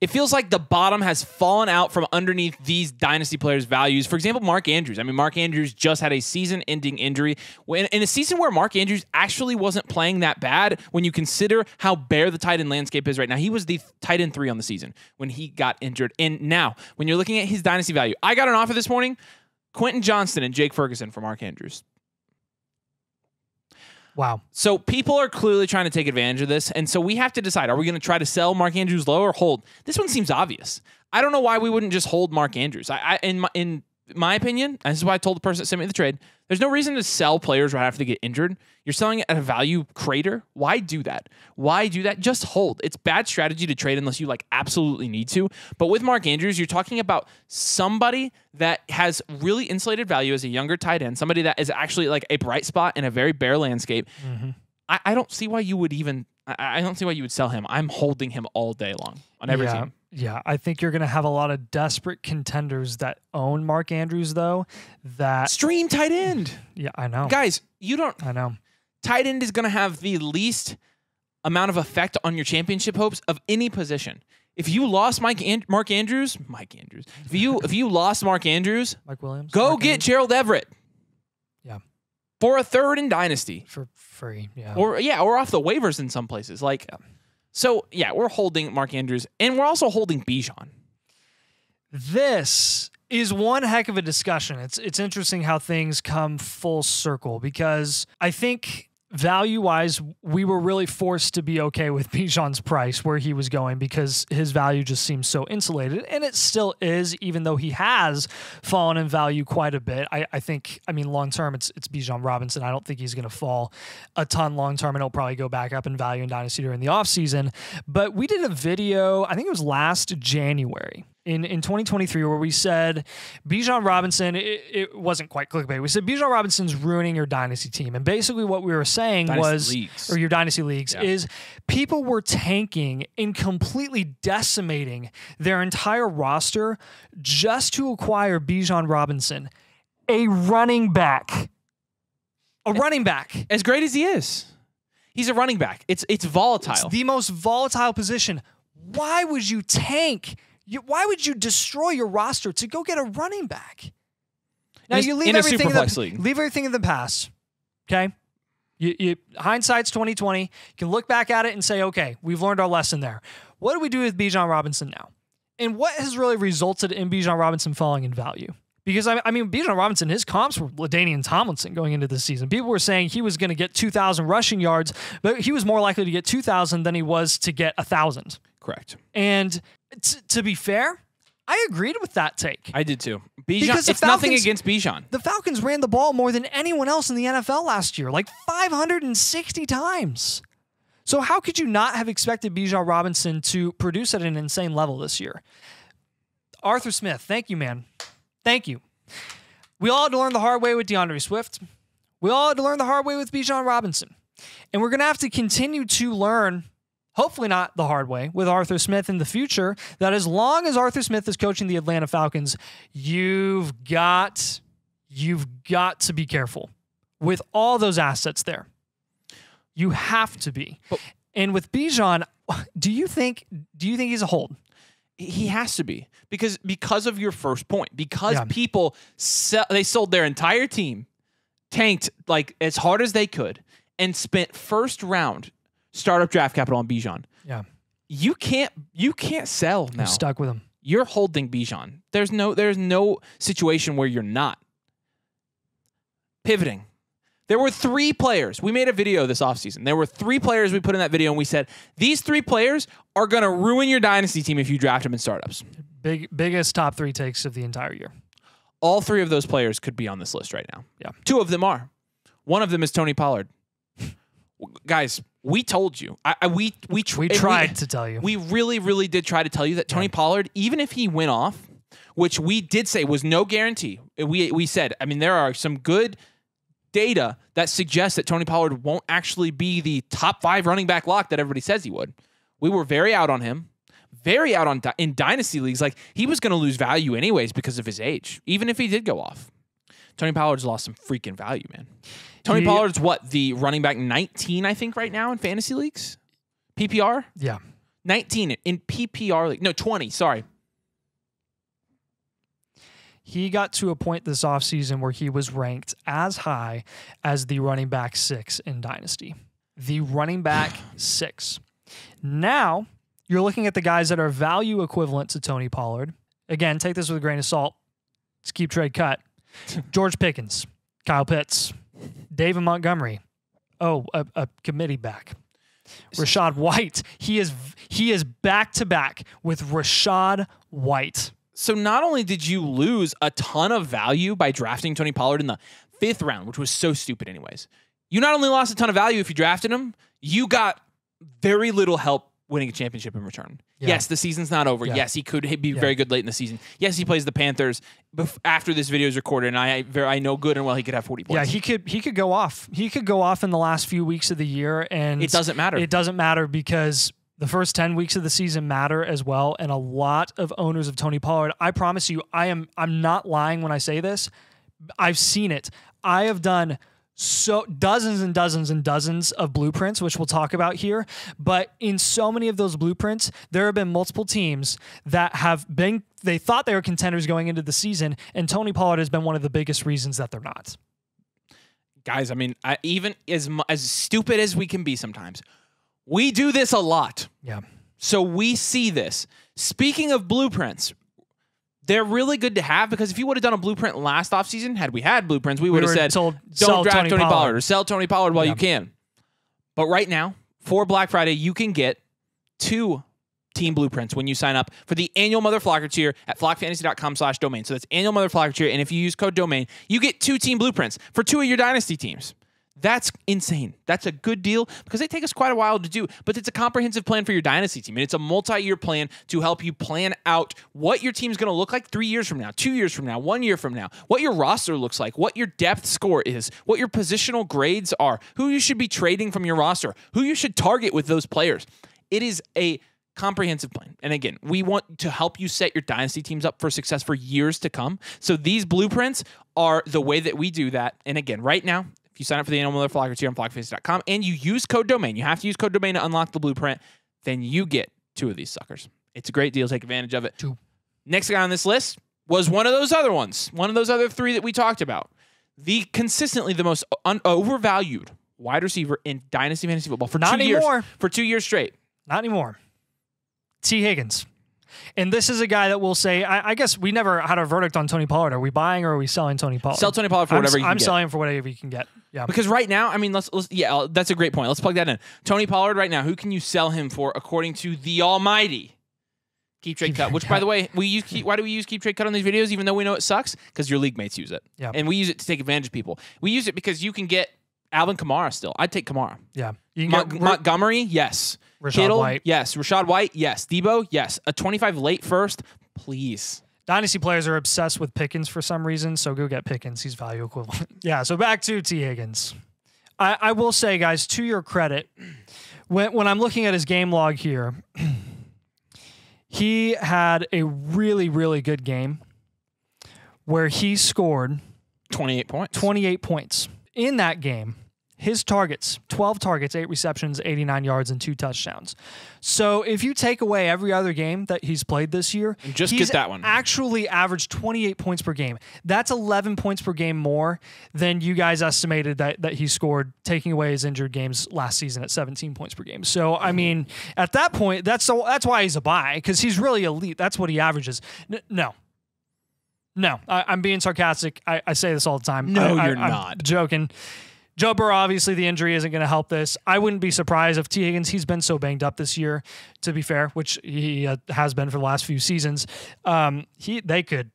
It feels like the bottom has fallen out from underneath these dynasty players' values. For example, Mark Andrews. I mean, Mark Andrews just had a season-ending injury. In a season where Mark Andrews actually wasn't playing that bad, when you consider how bare the tight end landscape is right now, he was the tight end 3 on the season when he got injured. And now, when you're looking at his dynasty value, I got an offer this morning, Quenton Johnson and Jake Ferguson for Mark Andrews. Wow. So people are clearly trying to take advantage of this, and so we have to decide, are we going to try to sell Mark Andrews low or hold? This one seems obvious. I don't know why we wouldn't just hold Mark Andrews. In my opinion, and this is why I told the person that sent me the trade, there's no reason to sell players right after they get injured. You're selling it at a value crater. Why do that? Why do that? Just hold. It's bad strategy to trade unless you like absolutely need to. But with Mark Andrews, you're talking about somebody that has really insulated value as a younger tight end, somebody that is actually like a bright spot in a very bare landscape. Mm-hmm. I don't see why you would even, I don't see why you would sell him. I'm holding him all day long on every team. Yeah, I think you're going to have a lot of desperate contenders that own Mark Andrews, though. That stream tight end. Yeah, I know. Guys, you don't. I know. Tight end is going to have the least amount of effect on your championship hopes of any position. If you lost Mark Andrews, if you lost Mark Andrews, Mike Williams, go Mark get Andrews. Gerald Everett. Yeah. For a third in Dynasty. For free, yeah. Or off the waivers in some places. So, yeah, we're holding Mark Andrews, and we're also holding Bijan. This is one heck of a discussion. It's interesting how things come full circle, because I think value-wise, we were really forced to be okay with Bijan's price where he was going because his value just seems so insulated, and it still is, even though he has fallen in value quite a bit. I think, long-term, it's Bijan Robinson. I don't think he's going to fall a ton long-term, and he'll probably go back up in value in Dynasty during the offseason. But we did a video, I think it was last January, in 2023, where we said Bijan Robinson, it wasn't quite clickbait. We said Bijan Robinson's ruining your dynasty team. And basically what we were saying or your dynasty leagues, is people were tanking and completely decimating their entire roster just to acquire Bijan Robinson, a running back. A running back. As great as he is. He's a running back. It's volatile. It's the most volatile position. Why would you tank? Why would you destroy your roster to go get a running back? Now you leave everything in the past. Okay, hindsight's 2020. You can look back at it and say, okay, we've learned our lesson there. What do we do with Bijan Robinson now? And what has really resulted in Bijan Robinson falling in value? Because Bijan Robinson, his comps were LaDainian Tomlinson going into this season. People were saying he was going to get 2,000 rushing yards, but he was more likely to get 2,000 than he was to get 1,000. Correct. And to be fair, I agreed with that take. I did too. Bijan, it's nothing against Bijan. The Falcons ran the ball more than anyone else in the NFL last year, like 560 times. So how could you not have expected Bijan Robinson to produce at an insane level this year? Arthur Smith, thank you, man. Thank you. We all had to learn the hard way with DeAndre Swift. We all had to learn the hard way with Bijan Robinson. And we're going to have to continue to learn, hopefully not the hard way, with Arthur Smith in the future, that as long as Arthur Smith is coaching the Atlanta Falcons, you've got to be careful with all those assets there. You have to be. And with Bijan, do you think he's a hold? He has to be, because of your first point, because people they sold their entire team, tanked like as hard as they could, and spent first round startup draft capital on Bijan. Yeah, you can't sell now. You're stuck with him. You're holding Bijan. There's no situation where you're not pivoting. There were 3 players. We made a video this offseason. There were 3 players we put in that video, and we said, these 3 players are going to ruin your dynasty team if you draft them in startups. Biggest top 3 takes of the entire year. All 3 of those players could be on this list right now. Yeah. 2 of them are. One of them is Tony Pollard. Guys, we told you. We tried to tell you. We really, really did try to tell you that Tony Pollard, even if he went off, which we did say was no guarantee. We said, there are some good data that suggests that Tony Pollard won't actually be the top 5 running back lock that everybody says he would. We were very out on him, in dynasty leagues. Like, he was going to lose value anyways because of his age, even if he did go off. Tony Pollard's lost some freaking value, man. Tony Pollard's the running back 19, I think, right now in fantasy leagues? PPR? Yeah. 19 in PPR league. No, 20. Sorry. He got to a point this offseason where he was ranked as high as the running back 6 in Dynasty. The running back 6. Now, you're looking at the guys that are value equivalent to Tony Pollard. Again, take this with a grain of salt. Let's keep trade cut. George Pickens, Kyle Pitts, David Montgomery. Oh, a committee back. Rachaad White. He is back-to-back with Rachaad White. So not only did you lose a ton of value by drafting Tony Pollard in the 5th round, which was so stupid anyways, you not only lost a ton of value if you drafted him, you got very little help winning a championship in return. Yeah. Yes, the season's not over. Yeah. Yes, he could be very good late in the season. Yes, he plays the Panthers after this video is recorded, and I know good and well he could have 40 points. Yeah, he could go off. He could go off in the last few weeks of the year, and it doesn't matter. It doesn't matter because the first 10 weeks of the season matter as well, and a lot of owners of Tony Pollard, I promise you, I'm not lying when I say this. I've seen it. I have done dozens and dozens and dozens of blueprints, which we'll talk about here. But in so many of those blueprints, there have been multiple teams that they thought they were contenders going into the season, and Tony Pollard has been one of the biggest reasons that they're not. Guys, I mean, even as stupid as we can be sometimes, we do this a lot. Yeah. So we see this. Speaking of blueprints, they're really good to have because if you would have done a blueprint last offseason, had we had blueprints, we would have said, don't draft Tony Pollard or sell Tony Pollard while you can. But right now, for Black Friday, you can get 2 team blueprints when you sign up for the annual Mother Flocker tier at flockfantasy.com/domain. So that's annual Mother Flocker tier. And if you use code domain, you get 2 team blueprints for 2 of your Dynasty teams. That's insane. That's a good deal because they take us quite a while to do, but it's a comprehensive plan for your Dynasty team. And it's a multi-year plan to help you plan out what your team's going to look like 3 years from now, 2 years from now, 1 year from now, what your roster looks like, what your depth score is, what your positional grades are, who you should be trading from your roster, who you should target with those players. It is a comprehensive plan. And again, we want to help you set your Dynasty teams up for success for years to come. So these blueprints are the way that we do that. And again, right now, you sign up for the annual Mother Flocker tier on flockfantasy.com and you use code domain. You have to use code domain to unlock the blueprint. Then you get 2 of these suckers. It's a great deal. Take advantage of it. 2. Next guy on this list was one of those other ones. One of those other 3 that we talked about. Consistently the most overvalued wide receiver in Dynasty Fantasy Football for 2 years. For 2 years straight. Not anymore. T. Higgins. And this is a guy that will say, I guess we never had a verdict on Tony Pollard. Are we buying or are we selling Tony Pollard? Sell Tony Pollard for whatever you can get. I'm selling for whatever you can get. Yeah. Because right now, I mean, let's that's a great point. Let's plug that in. Tony Pollard right now, who can you sell him for according to the almighty Keep Trade Cut? Which, by the way, why do we use Keep Trade Cut on these videos even though we know it sucks? Because your league mates use it. Yeah. And we use it to take advantage of people. We use it because you can get Alvin Kamara still. I'd take Kamara. Yeah. You can get Montgomery, yes. Kittle, White. Yes. Rachaad White, yes. Debo, yes. A 25 late first, please. Dynasty players are obsessed with Pickens for some reason, so go get Pickens. He's value equivalent. Yeah, so back to T. Higgins. I will say, guys, to your credit, when I'm looking at his game log here, he had a really, really good game where he scored 28 points. 28 points. In that game, his targets, 12 targets, 8 receptions, 89 yards, and 2 touchdowns. So if you take away every other game that he's played this year, just get that one. Actually averaged 28 points per game. That's 11 points per game more than you guys estimated that he scored, taking away his injured games last season at 17 points per game. So, I mean, at that point, that's why he's a buy, because he's really elite. That's what he averages. No, I'm being sarcastic. I say this all the time. No, you're I'm not. Joking. Joe Burrow, obviously the injury isn't going to help this. I wouldn't be surprised if T. Higgins, he's been so banged up this year, to be fair, which he has been for the last few seasons. They could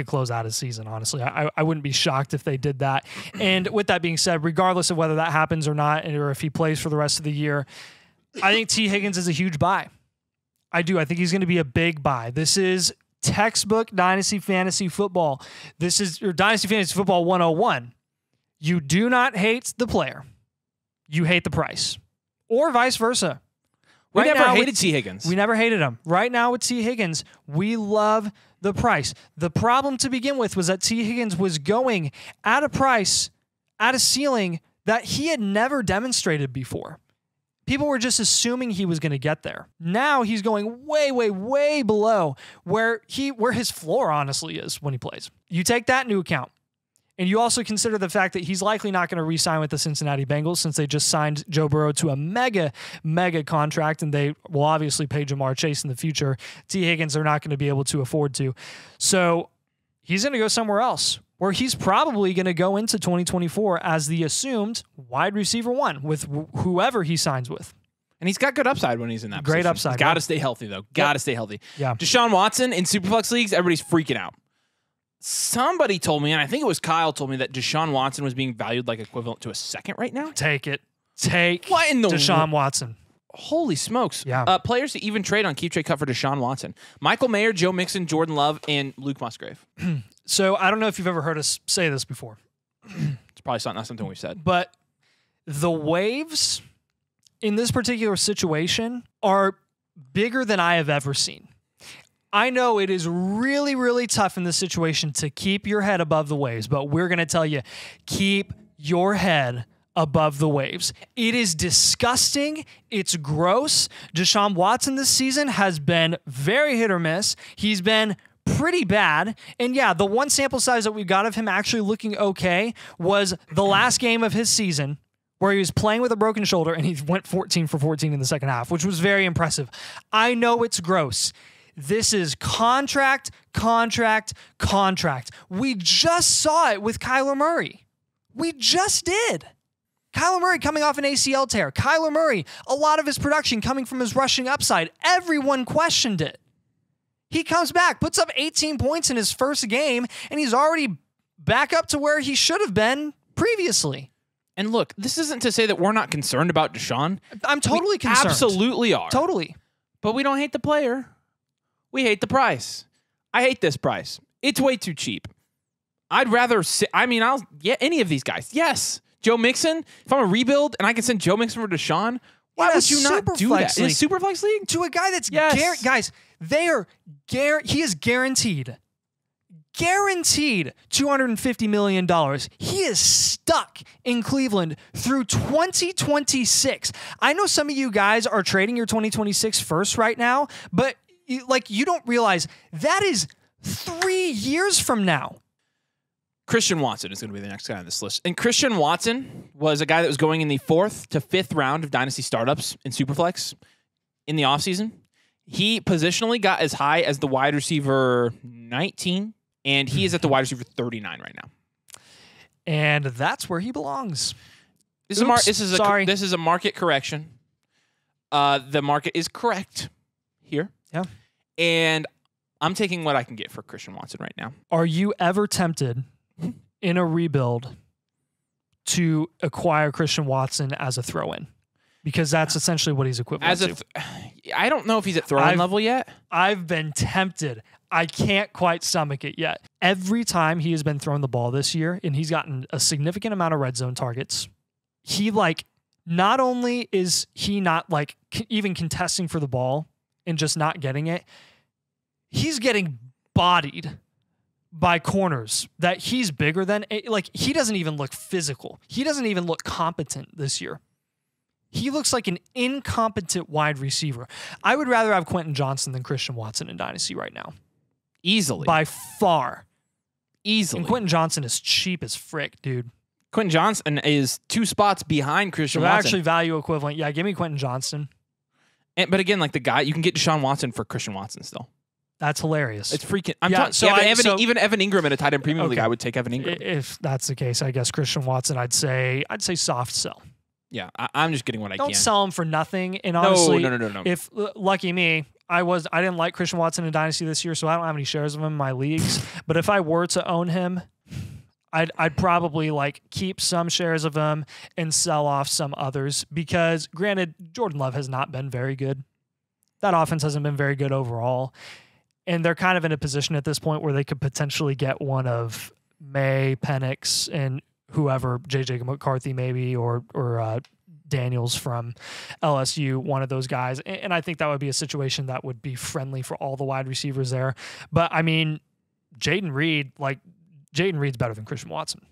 close out his season, honestly. I wouldn't be shocked if they did that. And with that being said, regardless of whether that happens or not, or if he plays for the rest of the year, I think T. Higgins is a huge buy. I do. I think he's going to be a big buy. This is textbook Dynasty Fantasy Football. This is your Dynasty Fantasy Football 101. You do not hate the player. You hate the price. Or vice versa. We never hated T. Higgins. We never hated him. Right now with T. Higgins, we love the price. The problem to begin with was that T. Higgins was going at a price, at a ceiling that he had never demonstrated before. People were just assuming he was going to get there. Now he's going way, way, way below where his floor honestly is when he plays. You take that into account. And you also consider the fact that he's likely not going to re-sign with the Cincinnati Bengals since they just signed Joe Burrow to a mega, mega contract, and they will obviously pay Jamar Chase in the future. T. Higgins are not going to be able to afford to. So he's going to go somewhere else where he's probably going to go into 2024 as the assumed wide receiver one with whoever he signs with. And he's got good upside when he's in that Great position. upside. Got to stay healthy, though. Got to stay healthy. Yeah. DeShaun Watson in Superflex leagues, everybody's freaking out. Somebody told me, and I think it was Kyle told me, that DeShaun Watson was being valued like equivalent to a second right now. Take it. Take what in the DeShaun Watson. Holy smokes. Yeah. Players to even trade on Keep Trade Cut for DeShaun Watson. Michael Mayer, Joe Mixon, Jordan Love, and Luke Musgrave. So I don't know if you've ever heard us say this before. It's probably not something we've said. But the waves in this particular situation are bigger than I have ever seen. I know it is really, really tough in this situation to keep your head above the waves, but we're going to tell you, keep your head above the waves. It is disgusting. It's gross. DeShaun Watson this season has been very hit or miss. He's been pretty bad. And yeah, the one sample size that we got of him actually looking okay was the last game of his season where he was playing with a broken shoulder and he went 14 for 14 in the second half, which was very impressive. I know it's gross. This is contract. We just saw it with Kyler Murray. We just did. Kyler Murray coming off an ACL tear. Kyler Murray, a lot of his production coming from his rushing upside. Everyone questioned it. He comes back, puts up 18 points in his first game, and he's already back up to where he should have been previously. And look, this isn't to say that we're not concerned about DeShaun. I'm totally concerned. Absolutely are. Totally. But we don't hate the player. We hate the price. I hate this price. It's way too cheap. I'd rather I'll get any of these guys. Yes. Joe Mixon. If I'm a rebuild and I can send Joe Mixon for DeShaun, why would you not do that? In a Superflex league? To a guy that's guys, he is guaranteed $250 million. He is stuck in Cleveland through 2026. I know some of you guys are trading your 2026 first right now, but you don't realize that is 3 years from now. Christian Watson is going to be the next guy on this list. And Christian Watson was a guy that was going in the 4th to 5th round of Dynasty startups in Superflex in the offseason. He positionally got as high as the wide receiver 19, and he is at the wide receiver 39 right now. And that's where he belongs. This is a market correction. The market is correct here. Yeah. And I'm taking what I can get for Christian Watson right now. Are you ever tempted in a rebuild to acquire Christian Watson as a throw-in? Because that's essentially what he's equivalent to. I don't know if he's at throw-in level yet. I've been tempted. I can't quite stomach it yet. Every time he has been thrown the ball this year, and he's gotten a significant amount of red zone targets, he not only is he not even contesting for the ball and just not getting it, he's getting bodied by corners that he's bigger than. He doesn't even look physical. He doesn't even look competent this year. He looks like an incompetent wide receiver. I would rather have Quenton Johnson than Christian Watson in Dynasty right now. Easily. By far. Easily. And Quenton Johnson is cheap as frick, dude. Quenton Johnson is 2 spots behind Christian Watson. Actually value equivalent. Yeah, give me Quenton Johnson. But again, the guy, you can get DeShaun Watson for Christian Watson still. That's hilarious. It's freaking. Even Evan Ingram in a tight end premium league, I would take Evan Ingram. If that's the case, I guess Christian Watson, I'd say soft sell. Yeah, I'm just getting what I can. Don't sell him for nothing. And honestly, no. If lucky me, I didn't like Christian Watson in Dynasty this year, so I don't have any shares of him in my leagues. But if I were to own him, I'd probably keep some shares of him and sell off some others because, granted, Jordan Love has not been very good. That offense hasn't been very good overall. And they're kind of in a position at this point where they could potentially get one of May, Penix, and whoever, J.J. McCarthy maybe, or Daniels from LSU, one of those guys. And I think that would be a situation that would be friendly for all the wide receivers there. But, I mean, Jaden Reed's better than Christian Watson.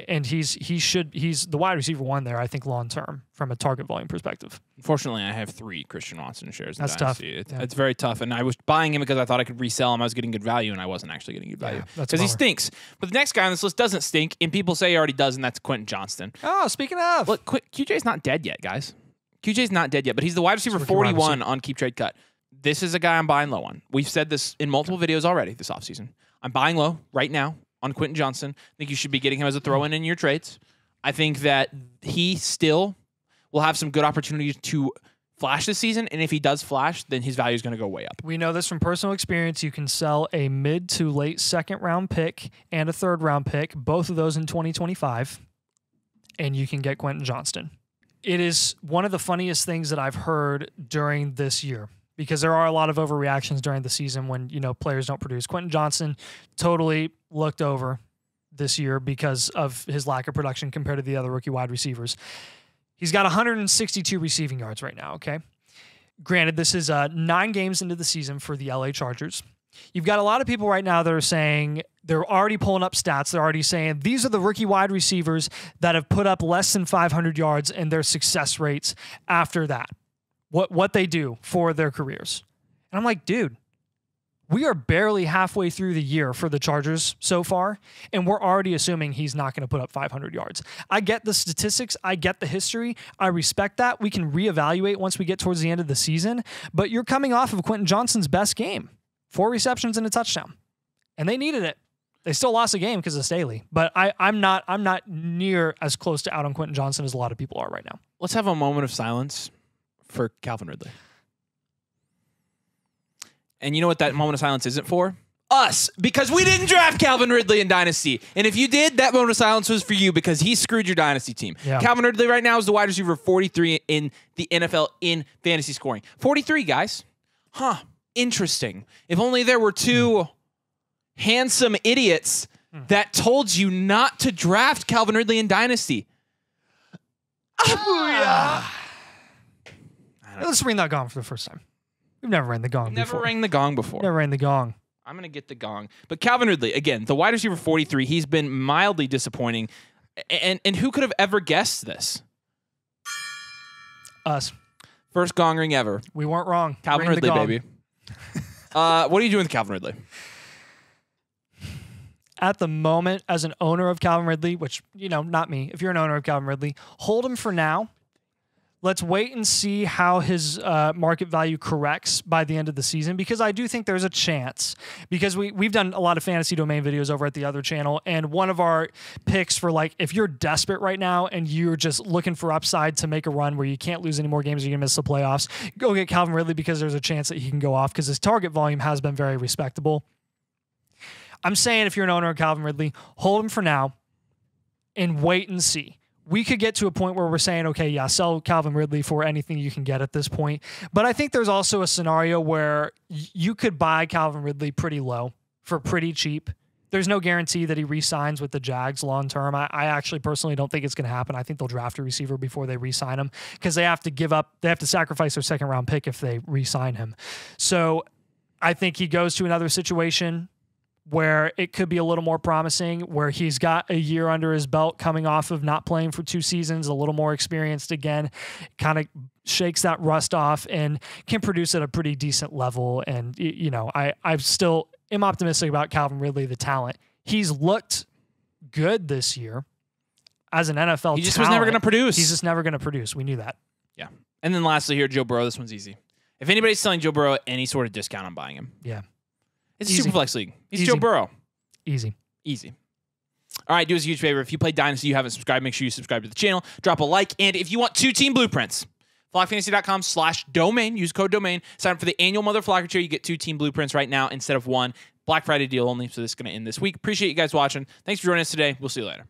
And he's the wide receiver one there, I think, long term from a target volume perspective. Unfortunately, I have 3 Christian Watson shares. That's Dynasty. tough. It's very tough. And I was buying him because I thought I could resell him. I was getting good value, and I wasn't actually getting good value. Because he stinks. But the next guy on this list doesn't stink, and people say he already does, and that's Quenton Johnson. Oh, speaking of. Look, QJ's not dead yet, guys. QJ's not dead yet, but he's the wide receiver 41 on Keep Trade Cut. This is a guy I'm buying low on. We've said this in multiple videos already this offseason. I'm buying low right now on Quenton Johnson. I think you should be getting him as a throw-in in your trades. I think that he still will have some good opportunities to flash this season, and if he does flash, then his value is going to go way up. We know this from personal experience. You can sell a mid to late second-round pick and a third-round pick, both of those in 2025, and you can get Quenton Johnson. It is one of the funniest things that I've heard during this year, because there are a lot of overreactions during the season when, players don't produce. Quenton Johnson totally looked over this year because of his lack of production compared to the other rookie wide receivers. He's got 162 receiving yards right now, okay? Granted, this is 9 games into the season for the LA Chargers. You've got a lot of people right now that are saying, they're already pulling up stats. They're already saying, these are the rookie wide receivers that have put up less than 500 yards and their success rates after that. What they do for their careers. And I'm like, dude, we are barely halfway through the year for the Chargers so far, and we're already assuming he's not going to put up 500 yards. I get the statistics. I get the history. I respect that. We can reevaluate once we get towards the end of the season, but you're coming off of Quenton Johnson's best game, 4 receptions and a touchdown, and they needed it. They still lost a game because of Staley, but I'm not near as close to out on Quenton Johnson as a lot of people are right now. Let's have a moment of silence for Calvin Ridley. And you know what that moment of silence isn't for? Us, because we didn't draft Calvin Ridley in Dynasty. And if you did, that moment of silence was for you because he screwed your Dynasty team. Yeah. Calvin Ridley right now is the wide receiver 43 in the NFL in fantasy scoring. 43, guys. Huh. Interesting. If only there were 2 handsome idiots that told you not to draft Calvin Ridley in Dynasty. Let's ring that gong for the first time. We've never rang the gong before. Never rang the gong before. Never rang the gong. I'm going to get the gong. But Calvin Ridley, again, the wide receiver 43, he's been mildly disappointing. And who could have ever guessed this? Us. First gong ring ever. We weren't wrong. Calvin Ridley, baby. What are you doing with Calvin Ridley? At the moment, as an owner of Calvin Ridley, which, not me, if you're an owner of Calvin Ridley, hold him for now. Let's wait and see how his market value corrects by the end of the season, because I do think there's a chance, because we've done a lot of fantasy domain videos over at the other channel, and one of our picks for, like, if you're desperate right now and you're just looking for upside to make a run where you can't lose any more games or you're going to miss the playoffs, go get Calvin Ridley because there's a chance that he can go off because his target volume has been very respectable. I'm saying if you're an owner of Calvin Ridley, hold him for now and wait and see. We could get to a point where we're saying, okay, yeah, sell Calvin Ridley for anything you can get at this point. But I think there's also a scenario where you could buy Calvin Ridley pretty low for pretty cheap. There's no guarantee that he re-signs with the Jags long term. I actually personally don't think it's going to happen. I think they'll draft a receiver before they re-sign him because they have to sacrifice their second round pick if they re-sign him. So I think he goes to another situation where it could be a little more promising, where he's got a year under his belt coming off of not playing for 2 seasons, a little more experienced again, kind of shakes that rust off and can produce at a pretty decent level. And, I still am optimistic about Calvin Ridley, the talent. He's looked good this year as an NFL talent. He just was never going to produce. He's just never going to produce. We knew that. Yeah. And then lastly here, Joe Burrow. This one's easy. If anybody's selling Joe Burrow at any sort of discount, I'm buying him. Yeah. It's a Superflex league. He's Joe Burrow. Easy. All right, do us a huge favor. If you play Dynasty, you haven't subscribed, make sure you subscribe to the channel. Drop a like. And if you want 2 team blueprints, flockfantasy.com/domain. Use code domain. Sign up for the annual Mother Flocker tier. You get 2 team blueprints right now instead of 1. Black Friday deal only, so this is going to end this week. Appreciate you guys watching. Thanks for joining us today. We'll see you later.